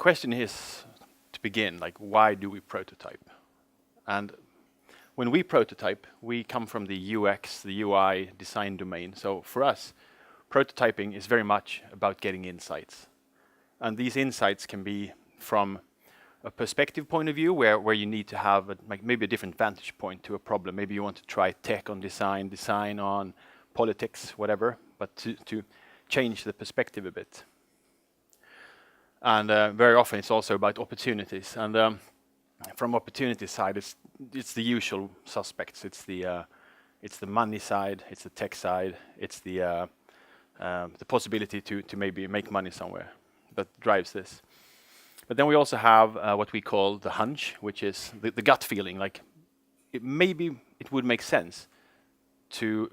question is, to begin, like, why do we prototype? And when we prototype, we come from the UX, the UI design domain. So for us, prototyping is very much about getting insights. And these insights can be from a perspective point of view, where you need to have maybe a different vantage point to a problem. Maybe you want to try tech on design on politics, whatever, but to change the perspective a bit. And very often it's also about opportunities. And from opportunity side, it's the usual suspects. It's the money side, it's the tech side, it's the possibility to maybe make money somewhere that drives this. But then we also have what we call the hunch, which is the gut feeling. Like, maybe it would make sense to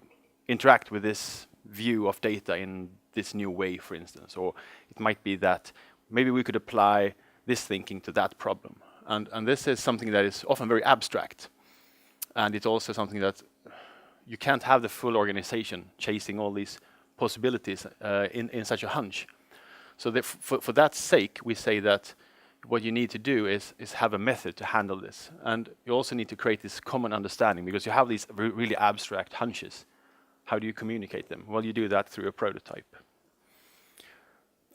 interact with this view of data in this new way, for instance. Or it might be that maybe we could apply this thinking to that problem. And this is something that is often very abstract. And it's also something that you can't have the full organization chasing all these possibilities in such a hunch. So for that sake, we say that what you need to do is have a method to handle this. And you also need to create this common understanding, because you have these really abstract hunches. How do you communicate them? Well, you do that through a prototype.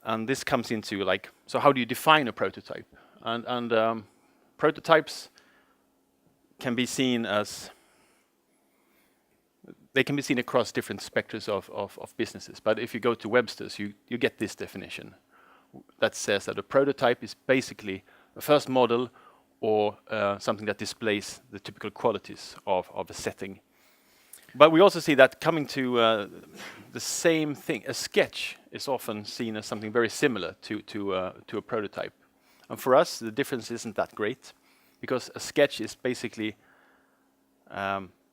And this comes into, like, so how do you define a prototype? And prototypes can be seen as, they can be seen across different spectrums of businesses. But if you go to Webster's, you get this definition that says that a prototype is basically a first model or something that displays the typical qualities of a setting. But we also see that coming to the same thing, a sketch is often seen as something very similar to a prototype. And for us, the difference isn't that great, because a sketch is basically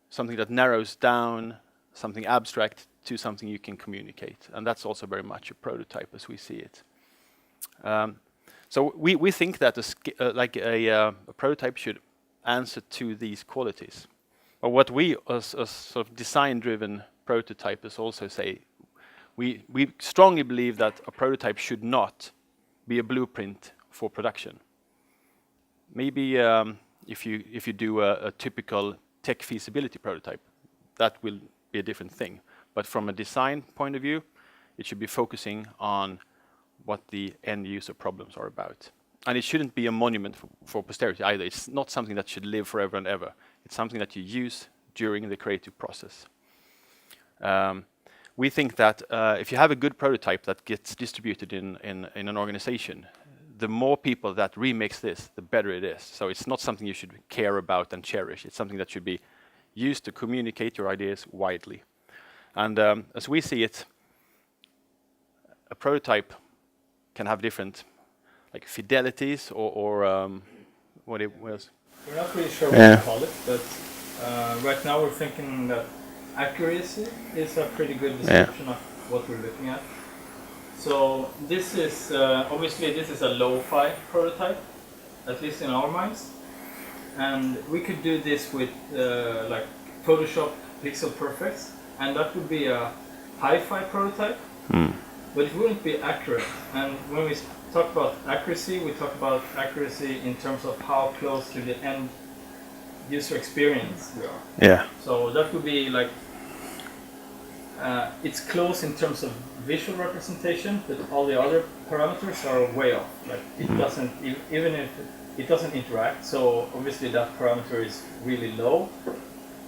something that narrows down something abstract to something you can communicate. And that's also very much a prototype as we see it. So we think that a prototype should answer to these qualities. But what we, as sort of design-driven prototypers, also say, we strongly believe that a prototype should not be a blueprint for production. Maybe if you do a typical tech feasibility prototype, that will be a different thing. But from a design point of view, it should be focusing on what the end user problems are about. And it shouldn't be a monument for posterity either. It's not something that should live forever and ever. It's something that you use during the creative process. We think that if you have a good prototype that gets distributed in an organization, the more people that remix this, the better it is. So it's not something you should care about and cherish. It's something that should be used to communicate your ideas widely. And as we see it, a prototype can have different, like, fidelities or what it was. We're not really sure what to call it, but right now we're thinking that accuracy is a pretty good description of what we're looking at. So this is obviously this is a lo-fi prototype, at least in our minds, and we could do this with like Photoshop Pixel Perfects, and that would be a hi-fi prototype, but it wouldn't be accurate. And when we talk about accuracy, we talk about accuracy in terms of how close to the end user experience we are. Yeah. So that would be like it's close in terms of visual representation, but all the other parameters are way off. Like it doesn't, even if it doesn't interact. So obviously that parameter is really low.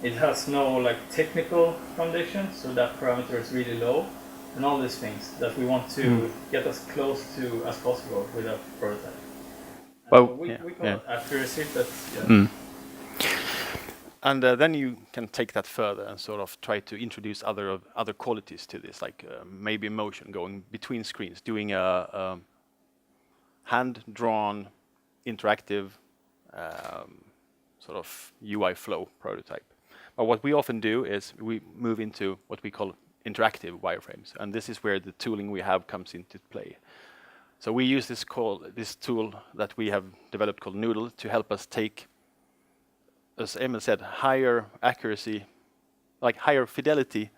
It has no like technical foundation, so that parameter is really low. And all these things that we want to get as close to as possible with a prototype. Well, so we call it accuracy, but And then you can take that further and sort of try to introduce other qualities to this, like maybe motion going between screens, doing a hand-drawn, interactive sort of UI flow prototype. But what we often do is we move into what we call interactive wireframes, and this is where the tooling we have comes into play. So we use this tool that we have developed called Noodl to help us take, as Emil said, higher accuracy, like higher fidelity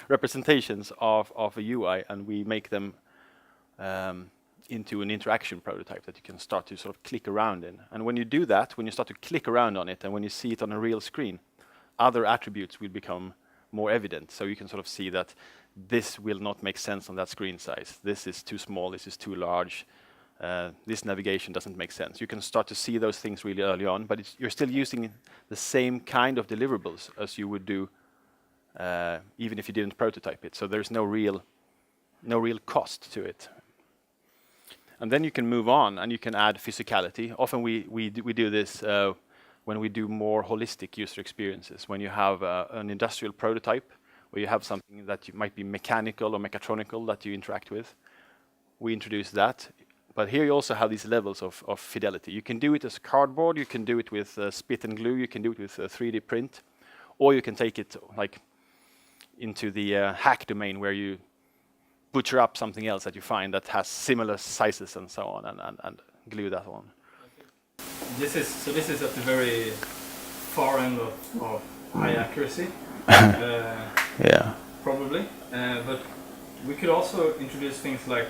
representations of a UI, and we make them into an interaction prototype that you can start to sort of click around in. And when you do that, when you start to click around on it, and when you see it on a real screen, other attributes will become more evident. So you can sort of see that this will not make sense on that screen size. This is too small, this is too large, this navigation doesn't make sense. You can start to see those things really early on, but you're still using the same kind of deliverables as you would do even if you didn't prototype it. So there's no real cost to it. And then you can move on and you can add physicality. Often we do this when we do more holistic user experiences. When you have an industrial prototype, where you have something that might be mechanical or mechatronical that you interact with, we introduce that. But here you also have these levels of fidelity. You can do it as cardboard, you can do it with spit and glue, you can do it with 3D print, or you can take it like into the hack domain where you butcher up something else that you find that has similar sizes and so on, and glue that on. This is at the very far end of high accuracy, yeah. probably. But we could also introduce things like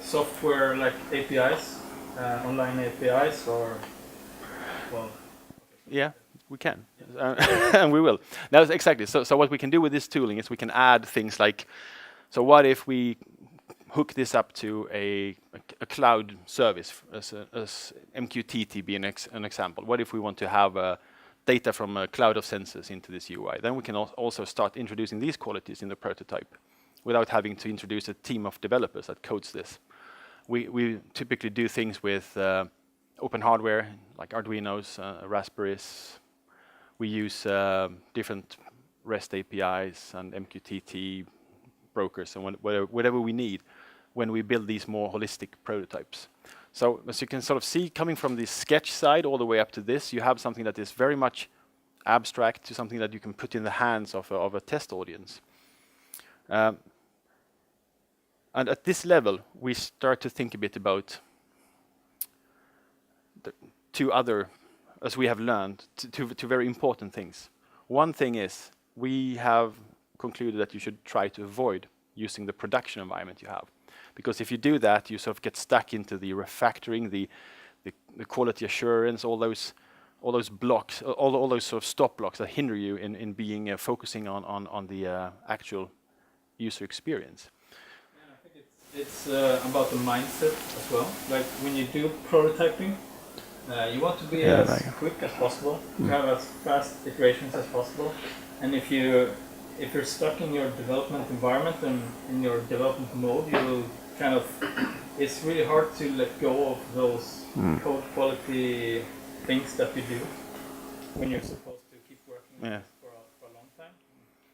software, like APIs, online APIs, or well. Yeah, we can, and we will. Now, exactly. So what we can do with this tooling is we can add things like. So what if we hook this up to a cloud service, as MQTT be an example? What if we want to have data from a cloud of sensors into this UI? Then we can also start introducing these qualities in the prototype without having to introduce a team of developers that codes this. We typically do things with open hardware, like Arduinos, Raspberries. We use different REST APIs and MQTT brokers and whatever we need when we build these more holistic prototypes. So as you can sort of see, coming from the sketch side all the way up to this, you have something that is very much abstract to something that you can put in the hands of a test audience. And at this level, we start to think a bit about the two other, as we have learned, two very important things. One thing is we have concluded that you should try to avoid using the production environment you have. Because if you do that, you sort of get stuck into the refactoring, the quality assurance, all those blocks, all those sort of stop blocks that hinder you in being focusing on the actual user experience. Yeah, I think it's about the mindset as well. Like when you do prototyping, you want to be as quick as possible, to have as fast iterations as possible, and if you're stuck in your development environment and in your development mode, you will kind of, it's really hard to let go of those code quality things that you do when you're supposed to keep working on this for a long time.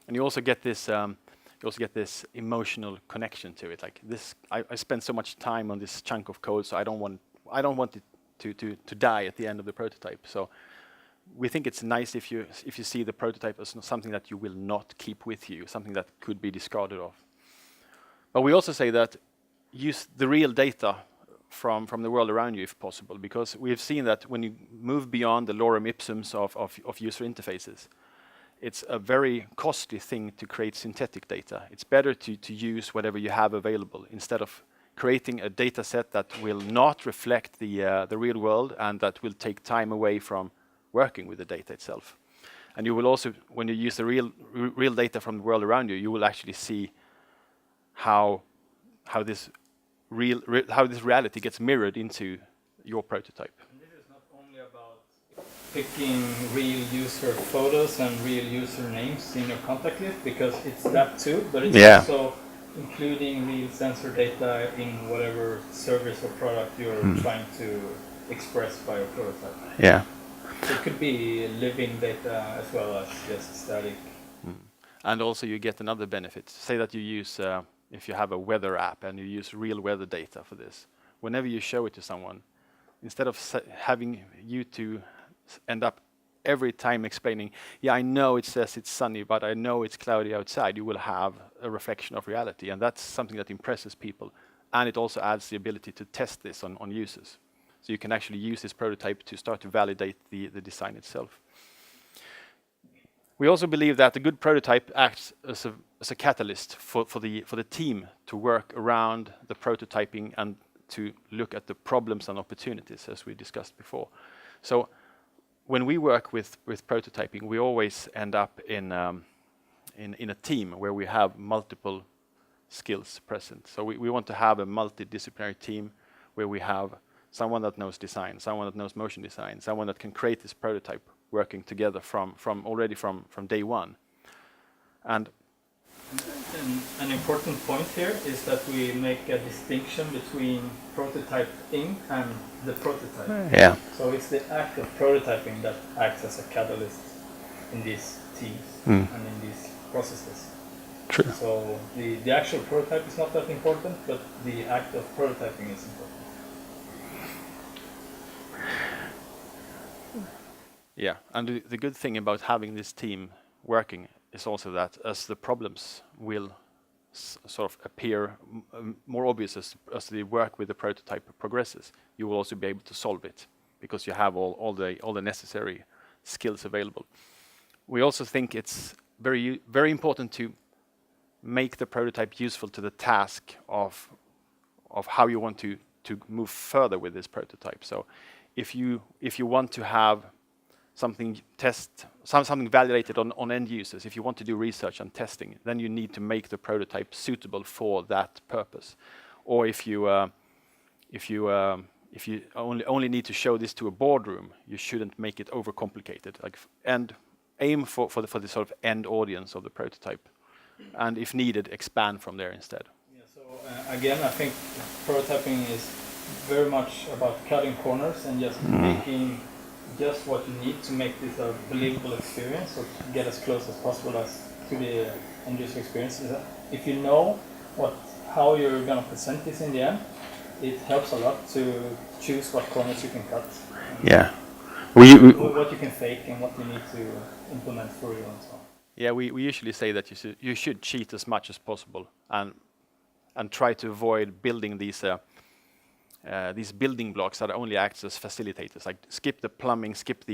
And you also get this emotional connection to it. Like this, I spent so much time on this chunk of code, so I don't want it to die at the end of the prototype. So we think it's nice if you see the prototype as something that you will not keep with you, something that could be discarded of. But we also say that use the real data from the world around you if possible, because we've seen that when you move beyond the lorem ipsums of user interfaces, it's a very costly thing to create synthetic data. It's better to use whatever you have available instead of creating a data set that will not reflect the real world and that will take time away from working with the data itself. And you will also, when you use the real data from the world around you, you will actually see how this reality gets mirrored into your prototype. And this is not only about picking real user photos and real user names in your contact list, because it's that too, but it's also including real sensor data in whatever service or product you're trying to express by your prototype. Yeah. So it could be living data as well as just static. And also you get another benefit. Say that you use, if you have a weather app and you use real weather data for this, whenever you show it to someone, instead of having you to end up every time explaining, yeah, I know it says it's sunny, but I know it's cloudy outside, you will have a reflection of reality. And that's something that impresses people. And it also adds the ability to test this on users. So you can actually use this prototype to start to validate the design itself. We also believe that a good prototype acts as a catalyst for the team to work around the prototyping and to look at the problems and opportunities, as we discussed before. So when we work with prototyping, we always end up in a team where we have multiple skills present. So we want to have a multidisciplinary team where we have someone that knows design, someone that knows motion design, someone that can create this prototype working together from day one. And an important point here is that we make a distinction between prototyping and the prototype. yeah, So it's the act of prototyping that acts as a catalyst in these teams and in these processes. true. So the actual prototype is not that important, but the act of prototyping is important. Yeah, and the good thing about having this team working is also that as the problems will sort of appear more obvious as the work with the prototype progresses, you will also be able to solve it because you have all the necessary skills available. We also think it's very important to make the prototype useful to the task of how you want to move further with this prototype. So if you want to have something validated on end users, if you want to do research and testing, then you need to make the prototype suitable for that purpose. Or if you only need to show this to a boardroom, you shouldn't make it overcomplicated. And aim for the sort of end audience of the prototype, and if needed, expand from there instead. Yeah, so again, I think prototyping is very much about cutting corners and just making just what you need to make this a believable experience, or to get as close as possible to the end user experience. If you know how you're going to present this in the end, it helps a lot to choose what corners you can cut. Yeah. What you can fake and what you need to implement for you and so on. Yeah, we usually say that you should cheat as much as possible and try to avoid building these building blocks that only act as facilitators. Like skip the plumbing, skip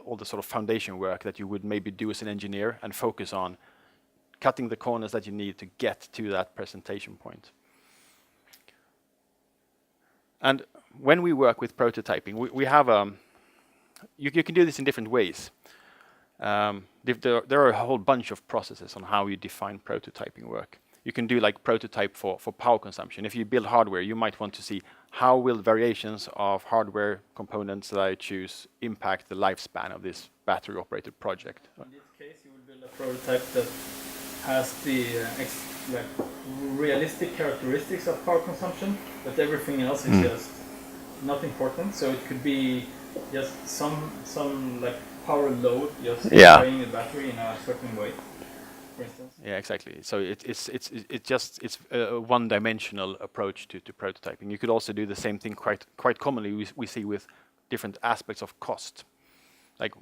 all the sort of foundation work that you would maybe do as an engineer, and focus on cutting the corners that you need to get to that presentation point. And when we work with prototyping, we have you can do this in different ways. There are a whole bunch of processes on how you define prototyping work. You can do like prototype for power consumption. If you build hardware, you might want to see how will variations of hardware components that I choose impact the lifespan of this battery-operated project. In this case, you will build a prototype that has the realistic characteristics of power consumption, but everything else is just not important. So it could be just some like power load, just draining the battery in a certain way, for instance. Yeah, exactly. So it's a one-dimensional approach to prototyping. You could also do the same thing quite commonly. We see with different aspects of cost, like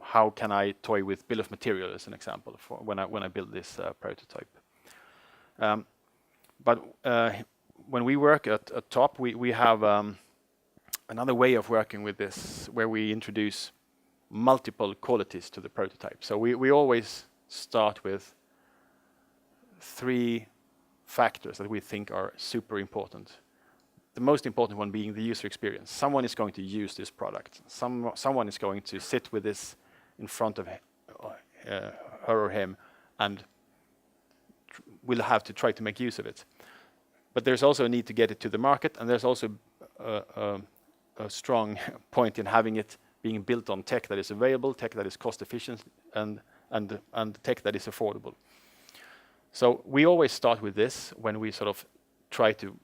how can I toy with bill of material as an example for when I build this prototype. But when we work at Topp, we have another way of working with this, where we introduce multiple qualities to the prototype. So we always start with 3 factors that we think are super important. The most important one being the user experience. Someone is going to use this product. Someone is going to sit with this in front of her or him and will have to try to make use of it. But there's also a need to get it to the market, and there's also a strong point in having it being built on tech that is available, tech that is cost efficient, and tech that is affordable. So we always start with this when we sort of try to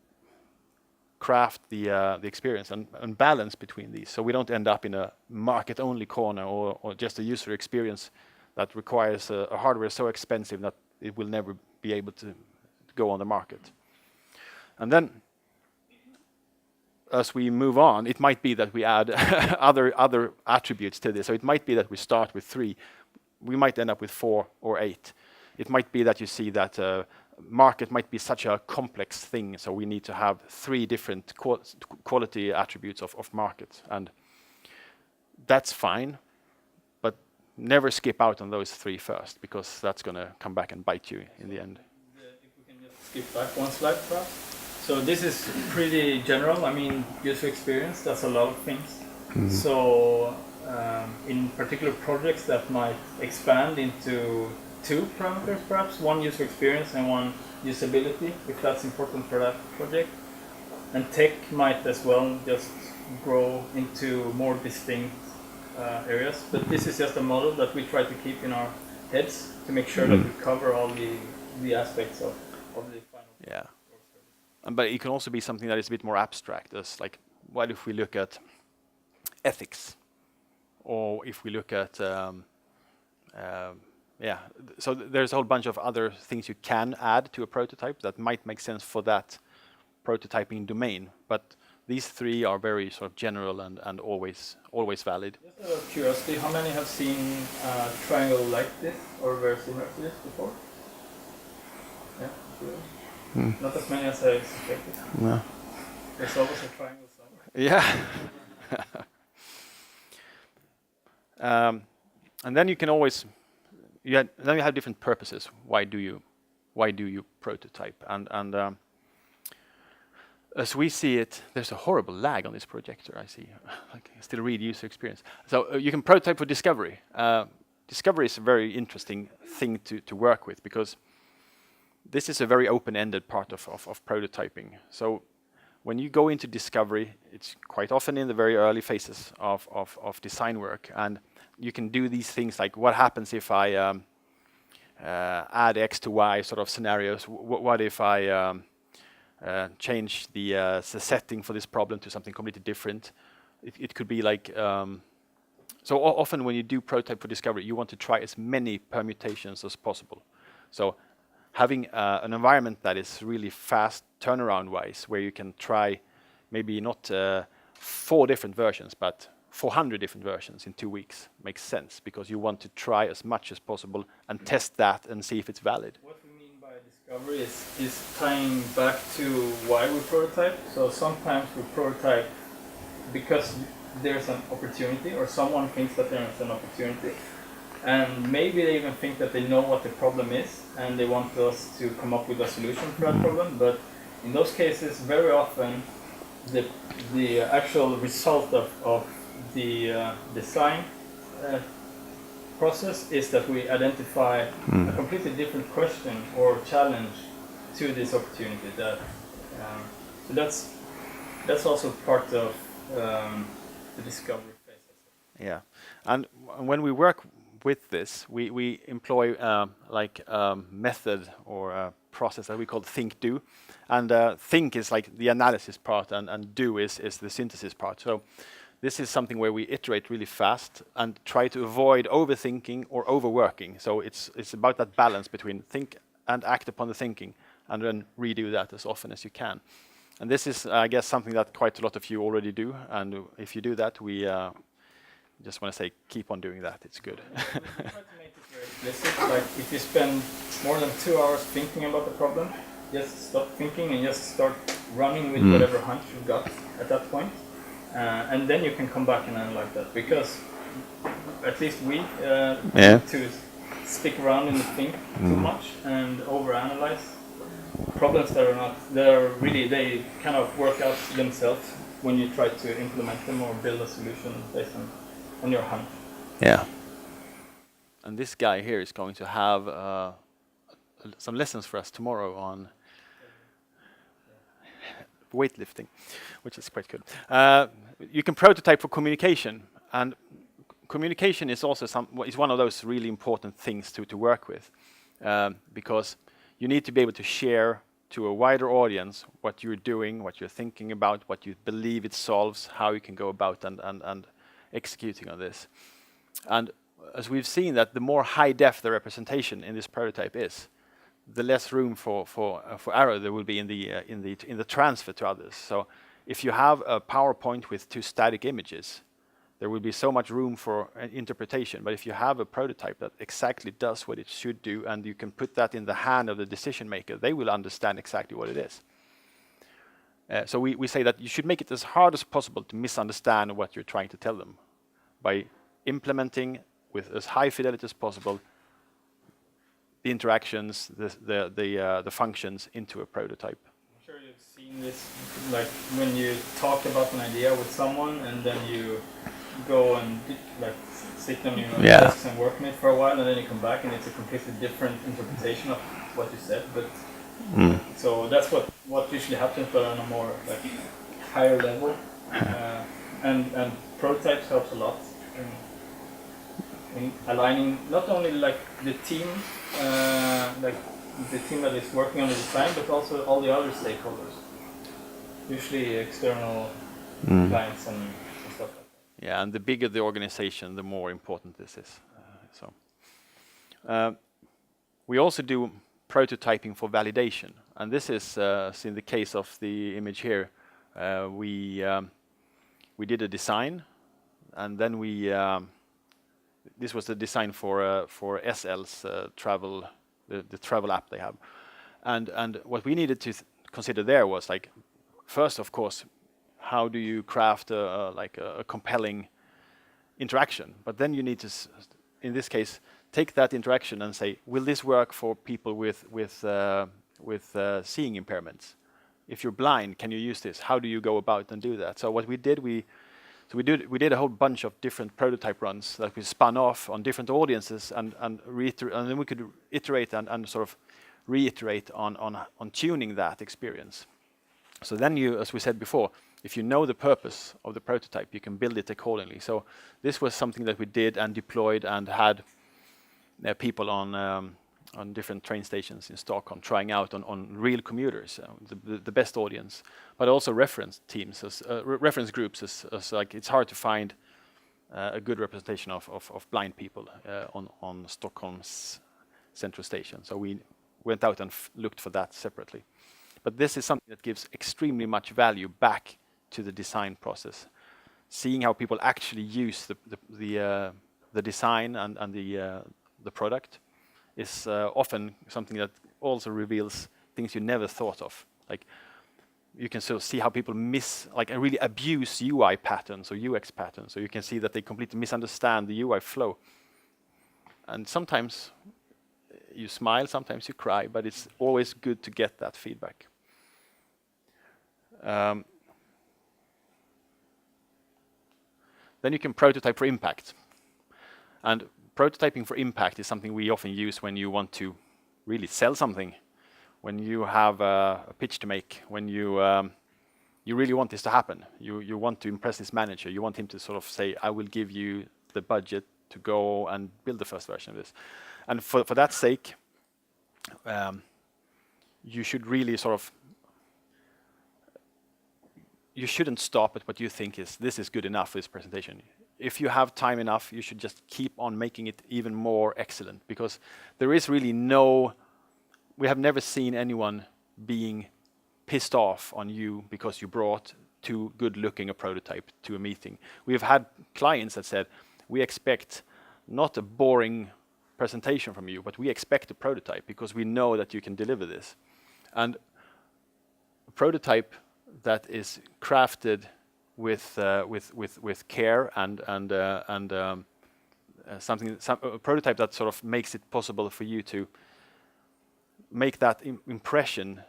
craft the experience and balance between these, so we don't end up in a market-only corner or just a user experience that requires a hardware so expensive that it will never be able to go on the market. And then, as we move on, it might be that we add other attributes to this. So it might be that we start with 3. We might end up with 4 or 8. It might be that you see that market might be such a complex thing, so we need to have 3 different quality attributes of market. And that's fine, but never skip out on those 3 first, because that's going to come back and bite you in the end. If we can just skip back one slide, perhaps. So this is pretty general. I mean, user experience, that's a lot of things. So in particular projects that might expand into 2 parameters perhaps, one user experience and one usability, if that's important for that project. And tech might as well just grow into more distinct areas. But this is just a model that we try to keep in our heads to make sure that we cover all the aspects of the final. Yeah. But it can also be something that is a bit more abstract. As like, what if we look at ethics, or if we look at so there's a whole bunch of other things you can add to a prototype that might make sense for that prototyping domain. But these 3 are very sort of general and always valid. Just out of curiosity, how many have seen a triangle like this or very similar to this before? Yeah, not as many as I suspected. No. There's always a triangle somewhere. Yeah. And then you can always then you have different purposes. Why do you prototype? And as we see it, there's a horrible lag on this projector. I see. I can still read user experience. So you can prototype for discovery. Discovery is a very interesting thing to work with, because this is a very open-ended part of prototyping. So when you go into discovery, it's quite often in the very early phases of design work, and you can do these things like, what happens if I add X to Y sort of scenarios? What if I change the setting for this problem to something completely different? It could be like, so often when you do prototype for discovery, you want to try as many permutations as possible. So having an environment that is really fast turnaround-wise, where you can try maybe not 4 different versions, but 400 different versions in 2 weeks makes sense, because you want to try as much as possible and test that and see if it's valid. What we mean by discovery is tying back to why we prototype. So sometimes we prototype because there's an opportunity, or someone thinks that there's an opportunity. And maybe they even think that they know what the problem is, and they want us to come up with a solution for that problem. But in those cases, very often, the actual result of the design process is that we identify a completely different question or challenge to this opportunity. So that's also part of the discovery phase. Yeah, and when we work with this, we employ like a method or a process that we call think-do. And think is like the analysis part, and do is the synthesis part. So this is something where we iterate really fast and try to avoid overthinking or overworking. So it's about that balance between think and act upon the thinking, and then redo that as often as you can. And this is, I guess, something that quite a lot of you already do. And if you do that, we just want to say, keep on doing that. It's good. We try to make it very explicit. Like if you spend more than 2 hours thinking about the problem, just stop thinking and just start running with whatever hunch you've got at that point. And then you can come back and analyze that, because at least we to stick around and think too much and overanalyze problems that are really, they kind of work out themselves when you try to implement them or build a solution based on your hunch. Yeah. And this guy here is going to have some lessons for us tomorrow on weightlifting, which is quite good. You can prototype for communication, and communication is also is one of those really important things to work with, because you need to be able to share to a wider audience what you're doing, what you're thinking about, what you believe it solves, how you can go about and executing on this. And as we've seen, that the more high def the representation in this prototype is, the less room for error there will be in the transfer to others. So if you have a PowerPoint with 2 static images, there will be so much room for interpretation. But if you have a prototype that exactly does what it should do, and you can put that in the hand of the decision maker, they will understand exactly what it is. So we say that you should make it as hard as possible to misunderstand what you're trying to tell them by implementing with as high fidelity as possible the interactions, the functions into a prototype. I'm sure you've seen This, like when you talk about an idea with someone and then you go and like sit on your desks and work on it for a while, and then you come back and it's a completely different interpretation of what you said. But so that's what usually happens, but on a more like higher level. And prototypes helps a lot in aligning not only like the team, like the team that is working on the design, but also all the other stakeholders. Usually external clients and stuff like that. Yeah, and the bigger the organization, the more important this is. We also do prototyping for validation, and this is in the case of the image here. We did a design, and then this was the design for SL's travel, the travel app they have, and what we needed to consider there was like, first, of course, how do you craft a compelling interaction? But then you need to, in this case, take that interaction and say, will this work for people with seeing impairments? If you're blind, can you use this? How do you go about and do that? So what we did, we did a whole bunch of different prototype runs that we spun off on different audiences, and then we could iterate and sort of reiterate on tuning that experience. So then you, as we said before, if you know the purpose of the prototype, you can build it accordingly. So this was something that we did and deployed and had people on different train stations in Stockholm trying out on real commuters, the best audience, but also reference teams, reference groups. As like it's hard to find a good representation of blind people on Stockholm's central station. So we went out and looked for that separately. But this is something that gives extremely much value back to the design process. Seeing how people actually use the design and the product is often something that also reveals things you never thought of. Like you can sort of see how people really abuse UI patterns or UX patterns. So you can see that they completely misunderstand the UI flow. And sometimes you smile, sometimes you cry, but it's always good to get that feedback. Then you can prototype for impact. And prototyping for impact is something we often use when you want to really sell something, when you have a pitch to make, when you really want this to happen. You want to impress this manager. You want him to sort of say, I will give you the budget to go and build the first version of this. And for that sake, you should really sort of, you shouldn't stop at what you think this is good enough for this presentation. If you have time enough, you should just keep on making it even more excellent, because there is really we have never seen anyone being pissed off on you because you brought too good looking a prototype to a meeting. We have had clients that said, we expect not a boring presentation from you, but we expect a prototype because we know that you can deliver this. And a prototype that is crafted with care and a prototype that sort of makes it possible for you to make that impression.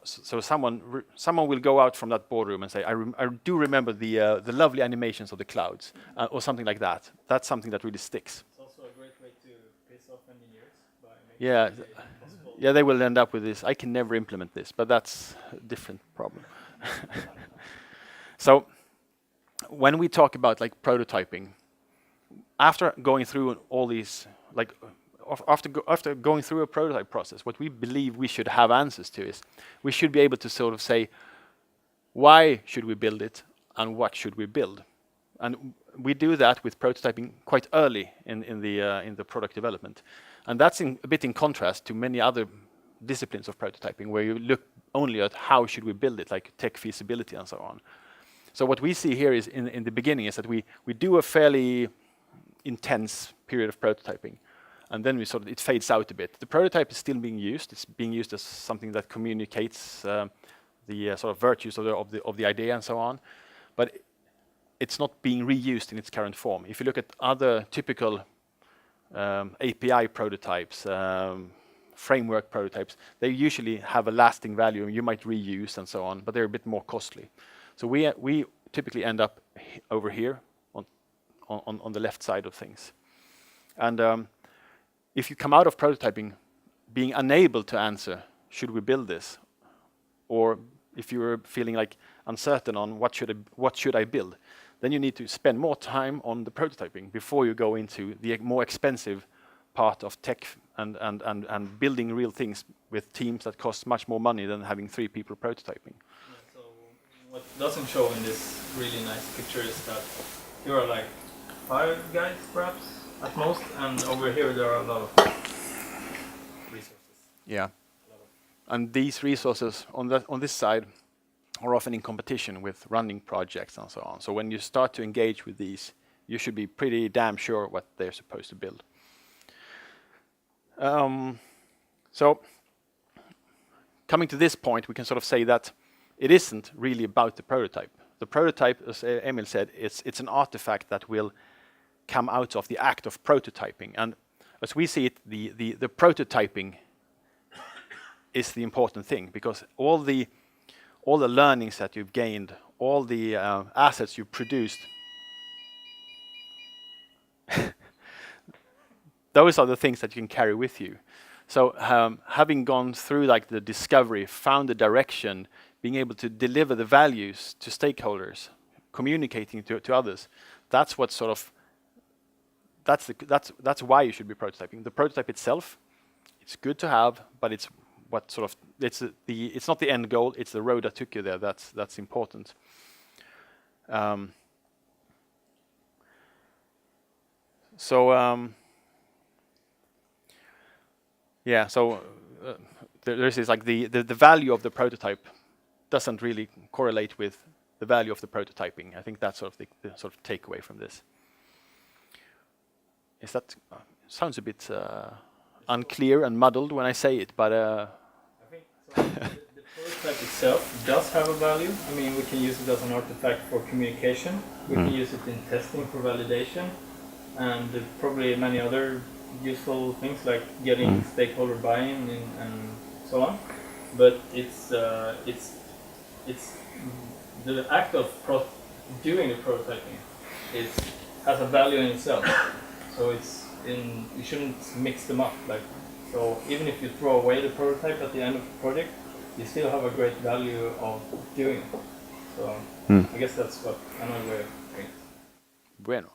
So someone will go out from that boardroom and say, I do remember the lovely animations of the clouds, or something like that. That's something that really sticks. It's also a great way to piss off engineers by making it possible. Yeah, they will end up with this. I can never implement this, but that's a different problem. So when we talk about like prototyping, after going through all these, like after going through a prototype process, what we believe we should have answers to is we should be able to sort of say, why should we build it and what should we build? And we do that with prototyping quite early in the product development. And that's a bit in contrast to many other disciplines of prototyping, where you look only at how should we build it, like tech feasibility and so on. So what we see here is in the beginning is that we do a fairly intense period of prototyping, and then it fades out a bit. The prototype is still being used. It's being used as something that communicates the sort of virtues of the idea and so on, but it's not being reused in its current form. If you look at other typical API prototypes, framework prototypes, they usually have a lasting value and you might reuse and so on, but they're a bit more costly. So we typically end up over here on the left side of things. And if you come out of prototyping being unable to answer, should we build this? Or if you're feeling like uncertain on what should I build, then you need to spend more time on the prototyping before you go into the more expensive part of tech and building real things with teams that cost much more money than having 3 people prototyping. Yeah, so what doesn't show in this really nice picture is that there are like 5 guys perhaps at most, and over here there are a lot of resources. Yeah, and these resources on this side are often in competition with running projects and so on. So when you start to engage with these, you should be pretty damn sure what they're supposed to build. So coming to this point, we can sort of say that it isn't really about the prototype. The prototype, as Emil said, it's an artifact that will come out of the act of prototyping. And as we see it, the prototyping is the important thing, because all the learnings that you've gained, all the assets you've produced, those are the things that you can carry with you. So having gone through like the discovery, found the direction, being able to deliver the values to stakeholders, communicating to others, that's what sort of that's why you should be prototyping. The prototype itself, it's good to have, but it's what sort of it's not the end goal. It's the road that took you there. That's important. Yeah. So there's this like the value of the prototype doesn't really correlate with the value of the prototyping. I think that's sort of the sort of takeaway from this. Is that sounds a bit unclear and muddled when I say it, but. I think so. The prototype itself does have a value. I mean, we can use it as an artifact for communication. We can use it in testing for validation, and probably many other useful things like getting stakeholder buy-in and so on. But it's the act of doing the prototyping has a value in itself. So you shouldn't mix them up. So even if you throw away the prototype at the end of the project, you still have a great value of doing it. So I guess that's what another way of doing it. Bueno.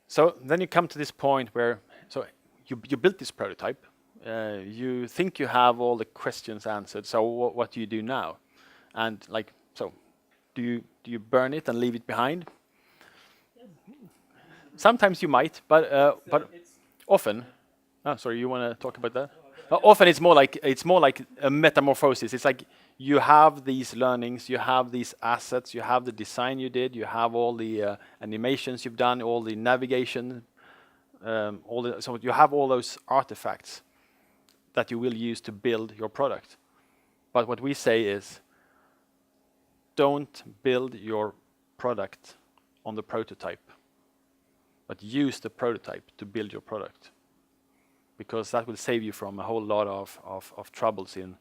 So then you come to this point where you built this prototype. You think you have all the questions answered. So what do you do now? And do you burn it and leave it behind? Sometimes you might, but often. Oh, sorry, you want to talk about that? Often it's more like a metamorphosis. It's like you have these learnings, you have these assets, you have the design you did, you have all the animations you've done, all the navigation, so you have all those artifacts that you will use to build your product. But what we say is, don't build your product on the prototype, but use the prototype to build your product, because that will save you from a whole lot of troubles in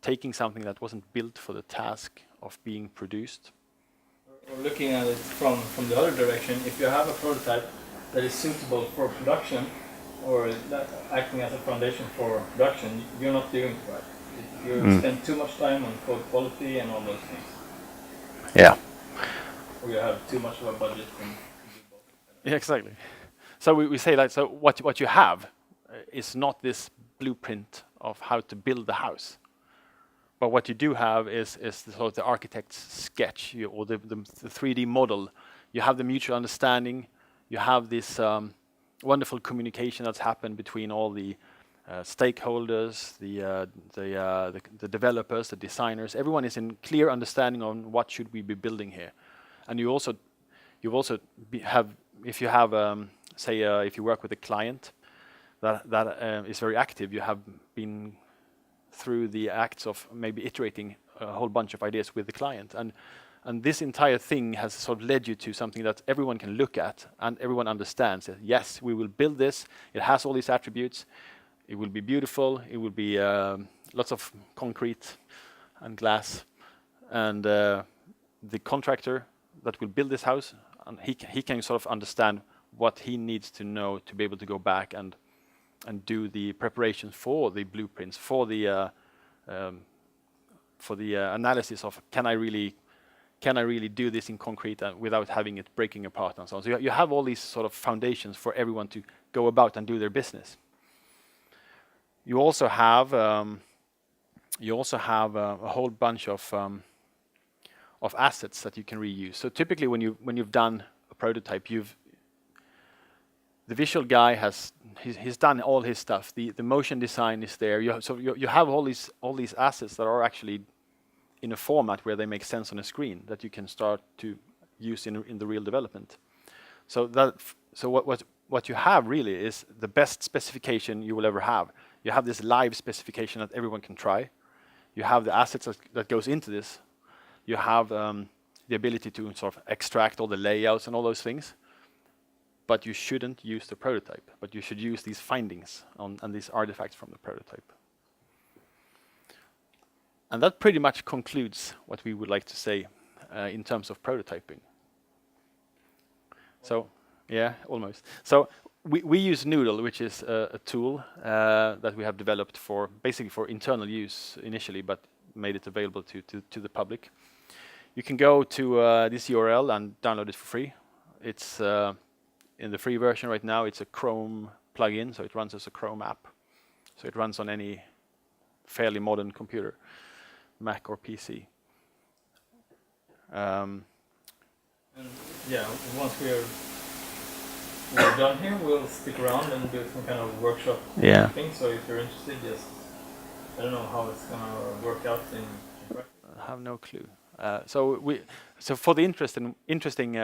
taking something that wasn't built for the task of being produced. Or looking at it from the other direction, if you have a prototype that is suitable for production, or acting as a foundation for production, you're not doing it right. You spend too much time on code quality and all those things. Yeah. Or you have too much of a budget and do both. Yeah, exactly. So we say that. So what you have is not this blueprint of how to build the house, but what you do have is the architect's sketch or the 3D model. You have the mutual understanding. You have this wonderful communication that's happened between all the stakeholders, the developers, the designers. Everyone is in clear understanding on what should we be building here, and you also have, if you have if you work with a client that is very active, you have been through the acts of maybe iterating a whole bunch of ideas with the client, and And this entire thing has sort of led you to something that everyone can look at and everyone understands that, yes, we will build this. It has all these attributes. It will be beautiful. It will be lots of concrete and glass. And the contractor that will build this house, and he can sort of understand what he needs to know to be able to go back and do the preparations for the blueprints, for the analysis of can I really do this in concrete without having it breaking apart and so on. So you have all these sort of foundations for everyone to go about and do their business. You also have a whole bunch of assets that you can reuse. So typically, when you've done a prototype, the visual guy he's done all his stuff. The motion design is there. You have all these assets that are actually in a format where they make sense on a screen that you can start to use in the real development. So what you have really is the best specification you will ever have. You have this live specification that everyone can try. You have the assets that goes into this. You have the ability to sort of extract all the layouts and all those things. But you shouldn't use the prototype. But you should use these findings and these artifacts from the prototype. And that pretty much concludes what we would like to say in terms of prototyping. So, yeah, almost. So we use Noodl, which is a tool that we have developed basically for internal use initially, but made it available to the public. You can go to this URL and download it for free. It's in the free version right now. It's a Chrome plugin, so it runs as a Chrome app. So it runs on any fairly modern computer, Mac or PC. And yeah, once we're done here, we'll stick around and do some kind of workshop thing. So if you're interested, just I don't know how it's gonna work out in practice. I have no clue. So for the interesting.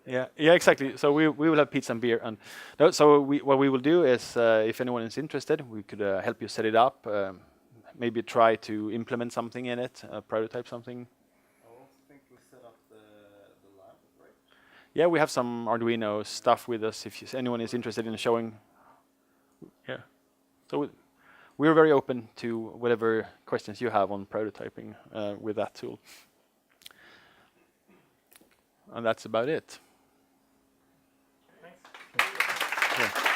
Yeah, exactly. So we will have pizza and beer, and what we will do is, if anyone is interested, we could help you set it up. Maybe try to implement something in it, prototype something. I also think we set up the lab, right? Yeah, we have some Arduino stuff with us. If anyone is interested in showing, yeah. So we're very open to whatever questions you have on prototyping with that tool. And that's about it. Thanks. Yeah.